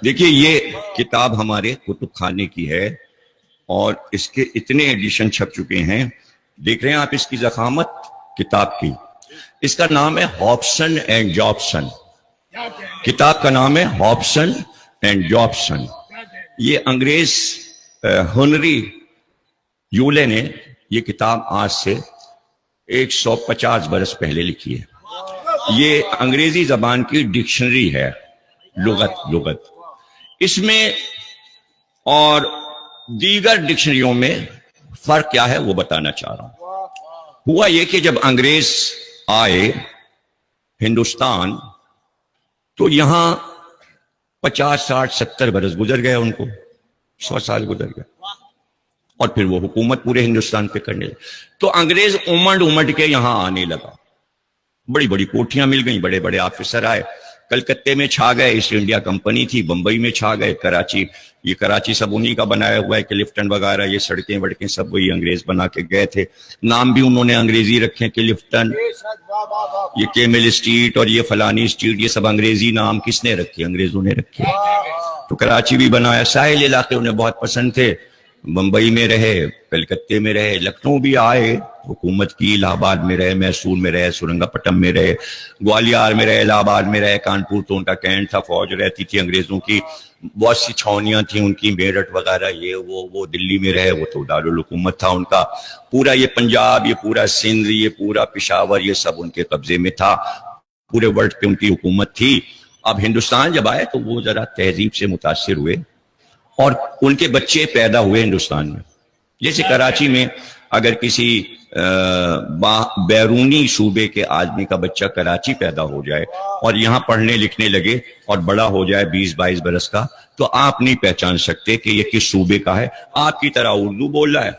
دیکھیے یہ کتاب ہمارے کتب خانے کی ہے اور اس کے اتنے ایڈیشن چھپ چکے ہیں. دیکھ رہے ہیں آپ اس کی ضخامت کتاب کی. اس کا نام ہے ہابسن اینڈ جابسن. کتاب کا نام ہے ہابسن اینڈ جابسن. یہ انگریز ہنری یولے نے یہ کتاب آج سے 150 برس پہلے لکھی ہے. یہ انگریزی زبان کی ڈکشنری ہے، لغت. اس میں اور دیگر ڈکشنریوں میں فرق کیا ہے وہ بتانا چاہ رہا ہوں. ہوا یہ کہ جب انگریز آئے ہندوستان تو یہاں 50 60 70 برس گزر گئے، ان کو 100 سال گزر گئے، اور پھر وہ حکومت پورے ہندوستان پہ کرنے لگے. تو انگریز امڑ کے یہاں آنے لگا. بڑی بڑی کوٹھیاں مل گئیں، بڑے بڑے آفیسر آئے. کلکتے میں چھا گئے، ایسٹ انڈیا کمپنی تھی. بمبئی میں چھا گئے، کراچی سب انہی کا بنایا ہوا ہے. کلفٹن وغیرہ یہ سڑکیں وڑکیں سب وہی انگریز بنا کے گئے تھے. نام بھی انہوں نے انگریزی رکھے، کلفٹن، یہ کیمل اسٹریٹ اور یہ فلانی اسٹریٹ، یہ سب انگریزی نام کس نے رکھے؟ انگریزوں نے رکھے. تو کراچی بھی بنایا. ساحل علاقے انہیں بہت پسند تھے. بمبئی میں رہے، کلکتے میں رہے، لکھنؤ بھی آئے، حکومت کی. الہ آباد میں رہے، میسور میں رہے، سرنگا پٹم میں رہے، گوالیار میں رہے، الہ آباد میں رہے، کانپور تو ان کا کینٹ تھا، فوج رہتی تھی انگریزوں کی. بہت سی چھاونیاں تھیں ان کی، میرٹھ وغیرہ، یہ وہ دلی میں رہے، وہ تو دارالحکومت تھا ان کا. پورا یہ پنجاب، یہ پورا سندھ، یہ پورا پشاور، یہ سب ان کے قبضے میں تھا. پورے ورلڈ پہ ان کی حکومت تھی. اب ہندوستان جب آئے تو وہ ذرا تہذیب سے متاثر ہوئے اور ان کے بچے پیدا ہوئے ہندوستان میں. جیسے کراچی میں اگر کسی بیرونی صوبے کے آدمی کا بچہ کراچی پیدا ہو جائے اور یہاں پڑھنے لکھنے لگے اور بڑا ہو جائے 20-22 برس کا، تو آپ نہیں پہچان سکتے کہ یہ کس صوبے کا ہے. آپ کی طرح اردو بول رہا ہے،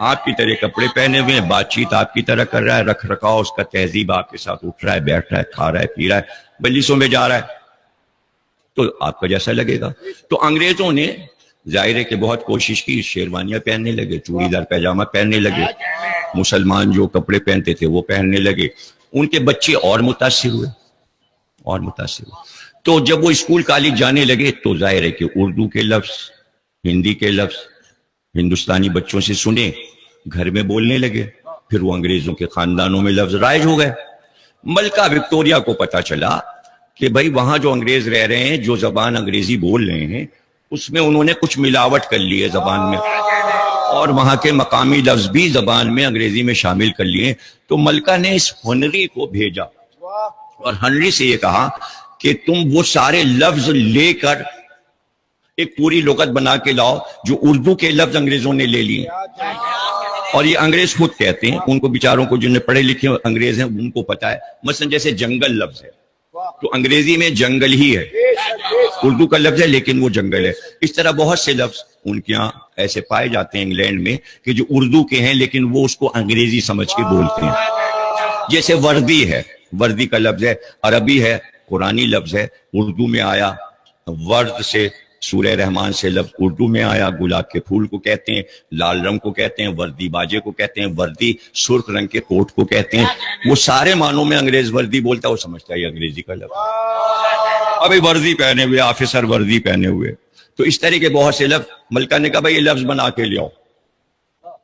آپ کی طرح کپڑے پہنے ہوئے ہیں، بات چیت آپ کی طرح کر رہا ہے، رکھ رکھاؤ اس کا تہذیب آپ کے ساتھ اٹھ رہا ہے، بیٹھ رہا ہے، کھا رہا ہے، پی رہا ہے، مجلسوں میں جا رہا ہے، تو آپ کا جیسا لگے گا. تو انگریزوں نے ظاہر ہے کہ بہت کوشش کی. شیروانیاں پہننے لگے، چوڑی دار پیجامہ پہننے لگے، مسلمان جو کپڑے پہنتے تھے وہ پہننے لگے. ان کے بچے اور متاثر ہوئے. تو جب وہ اسکول کالج جانے لگے تو ظاہر ہے کہ اردو کے لفظ، ہندی کے لفظ ہندوستانی بچوں سے سنے، گھر میں بولنے لگے. پھر وہ انگریزوں کے خاندانوں میں لفظ رائج ہو گئے. ملکہ وکٹوریہ کو پتا چلا کہ بھائی وہاں جو انگریز رہ رہے ہیں، جو زبان انگریزی بول رہے ہیں، اس میں انہوں نے کچھ ملاوٹ کر لی ہے زبان میں، اور وہاں کے مقامی لفظ بھی زبان میں انگریزی میں شامل کر لیے. تو ملکہ نے اس ہنری کو بھیجا اور ہنری سے یہ کہا کہ تم وہ سارے لفظ لے کر ایک پوری لغت بنا کے لاؤ جو اردو کے لفظ انگریزوں نے لے لیے. اور یہ انگریز خود کہتے ہیں، ان کو بیچاروں کو جنہیں پڑھے لکھے انگریز ہیں ان کو پتا ہے. مثلا جیسے جنگل لفظ ہے تو انگریزی میں جنگل ہی ہے، اردو کا لفظ ہے لیکن وہ جنگل ہے. اس طرح بہت سے لفظ ان کے یہاں ایسے پائے جاتے ہیں انگلینڈ میں کہ جو اردو کے ہیں لیکن وہ اس کو انگریزی سمجھ کے بولتے ہیں. جیسے وردی ہے، وردی کا لفظ ہے، عربی ہے، قرآنی لفظ ہے، اردو میں آیا. ورد سے سورہ رحمان سے لفظ اردو میں آیا. گلاب کے پھول کو کہتے ہیں، لال رنگ کو کہتے ہیں، وردی باجے کو کہتے ہیں، وردی سرخ رنگ کے کوٹ کو کہتے ہیں. وہ سارے معنوں میں انگریز وردی بولتا ہے، وہ سمجھتا ہے یہ انگریزی کا لفظ. ابھی وردی پہنے ہوئے، آفیسر وردی پہنے ہوئے. تو اس طرح کے بہت سے لفظ. ملکہ نے کہا بھائی یہ لفظ بنا کے لے آؤ،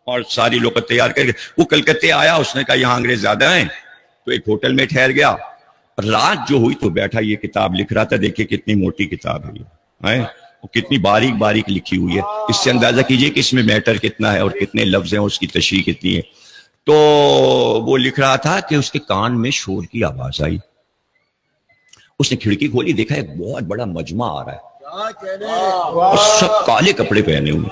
اور ساری لغت تیار کر کے وہ کلکتے آیا. اس نے کہا یہاں انگریز زیادہ ہیں، تو ایک ہوٹل میں ٹھہر گیا. رات جو ہوئی تو بیٹھا یہ کتاب لکھ رہا تھا. دیکھیں کتنی موٹی کتاب ہے یہ، کتنی باریک باریک لکھی ہوئی ہے. اس سے اندازہ کیجئے کہ اس میں میٹر کتنا ہے اور کتنے لفظ ہیں، اس کی تشریح کتنی ہے. تو وہ لکھ رہا تھا کہ اس کے کان میں شور کی آواز آئی. اس نے کھڑکی کھولی، دیکھا ایک بہت بڑا مجمع آ رہا ہے اور سب کالے کپڑے پہنے ہوئے،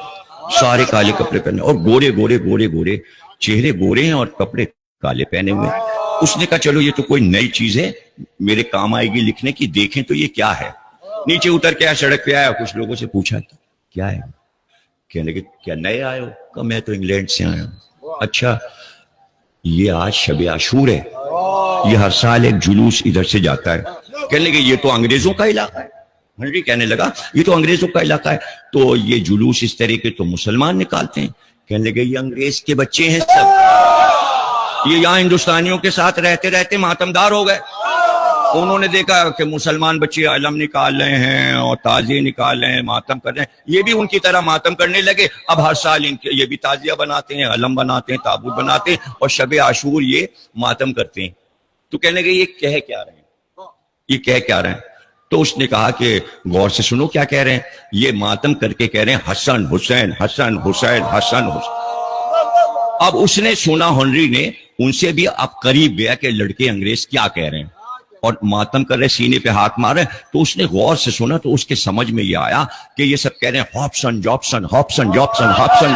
سارے کالے کپڑے پہنے، اور گورے گورے گورے گورے چہرے، گورے ہیں اور کپڑے کالے پہنے ہوئے. اس نے کہا چلو یہ تو کوئی نئی چیز ہے، میرے کام آئے گی لکھنے کی، دیکھیں تو یہ کیا ہے. نیچے اتر کے سڑک پہ آیا، کچھ لوگوں سے پوچھا کیا ہے. کہنے لگے کیا نئے آئے ہو؟ کہا میں تو انگلینڈ سے آیا ہوں. اچھا، یہ آج شب عاشور ہے، یہ ہر سال ایک جلوس ادھر سے جاتا ہے. کہنے لگے یہ تو انگریزوں کا علاقہ ہے. ہنری کہنے لگا یہ تو انگریزوں کا علاقہ ہے، تو یہ جلوس اس طرح کے تو مسلمان نکالتے ہیں. کہنے لگے یہ انگریز کے بچے ہیں سب، یہ یہاں ہندوستانیوں کے ساتھ رہتے رہتے ماتمدار ہو گئے، انہوں نے دیکھا کہ مسلمان بچے علم نکال رہے ہیں اور تعزیے نکال رہے ہیں، ماتم کر رہے ہیں، یہ بھی ان کی طرح ماتم کرنے لگے. اب ہر سال ان کے یہ بھی تعزیہ بناتے ہیں، علم بناتے ہیں، تابوت بناتے ہیں، اور شب عاشور یہ ماتم کرتے ہیں. تو کہنے لگے یہ کہہ کیا رہے ہیں، یہ کہہ کیا رہے ہیں؟ تو اس نے کہا کہ غور سے سنو کیا کہہ رہے ہیں. یہ ماتم کر کے کہہ رہے ہیں حسن حسین حسن حسین حسن حسین. اب اس نے سنا، ہنری نے ان سے بھی اب قریب گیا کہ لڑکے انگریز کیا کہہ رہے ہیں، اور ماتم کر رہے، سینے پہ ہاتھ مارے. تو اس نے غور سے سنا تو اس کے سمجھ میں یہ آیا کہ یہ سب کہہ رہے ہیں Hopson Jobson Hopson Jobson Hopson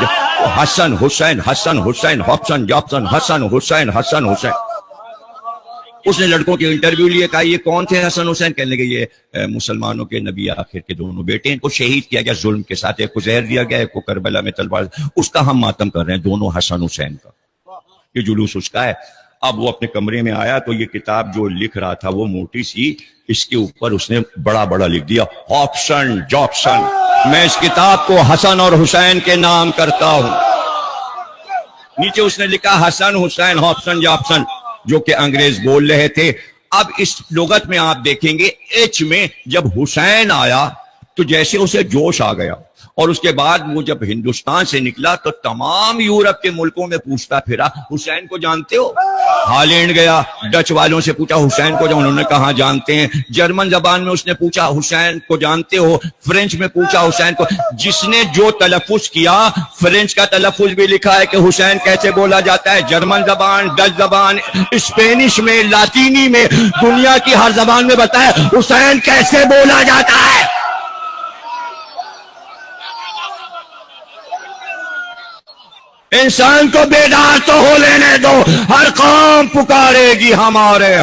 حسن حسین حسن حسین ہاپسن جابسن حسن حسین حسن حسین. اس نے لڑکوں کے انٹرویو لیے، کہا یہ کون تھے حسن حسین؟ کہنے لگے یہ مسلمانوں کے نبی آخر کے دونوں بیٹے ہیں، ان کو شہید کیا گیا ظلم کے ساتھ، ایک کو زہر دیا گیا، ایک کو کربلا میں تلوار، اس کا ہم ماتم کر رہے ہیں، دونوں حسن حسین کا. یہ جلوس اس کا ہے. اب وہ اپنے کمرے میں آیا تو یہ کتاب جو لکھ رہا تھا وہ موٹی سی، اس کے اوپر اس نے بڑا بڑا لکھ دیا ہاپسن جابسن. میں اس کتاب کو حسن اور حسین کے نام کرتا ہوں. نیچے اس نے لکھا حسن حسین ہاپسن جابسن، جو کہ انگریز بول رہے تھے. اب اس لغت میں آپ دیکھیں گے ایچ میں جب حسین آیا تو جیسے اسے جوش آ گیا، اور اس کے بعد وہ جب ہندوستان سے نکلا تو تمام یورپ کے ملکوں میں پوچھتا پھرا حسین کو جانتے ہو؟ ہالینڈ گیا، ڈچ والوں سے پوچھا حسین کو، انہوں نے کہا جانتے ہیں. جرمن زبان میں اس نے پوچھا حسین کو جانتے ہو؟ فرینچ میں پوچھا حسین کو. جس نے جو تلفظ کیا، فرینچ کا تلفظ بھی لکھا ہے کہ حسین کیسے بولا جاتا ہے، جرمن زبان، ڈچ زبان، اسپینش میں، لاطینی میں، دنیا کی ہر زبان میں بتایا حسین کیسے بولا جاتا ہے. انسان کو بیدار تو ہو لینے دو، ہر قوم پکارے گی ہمارے ہیں.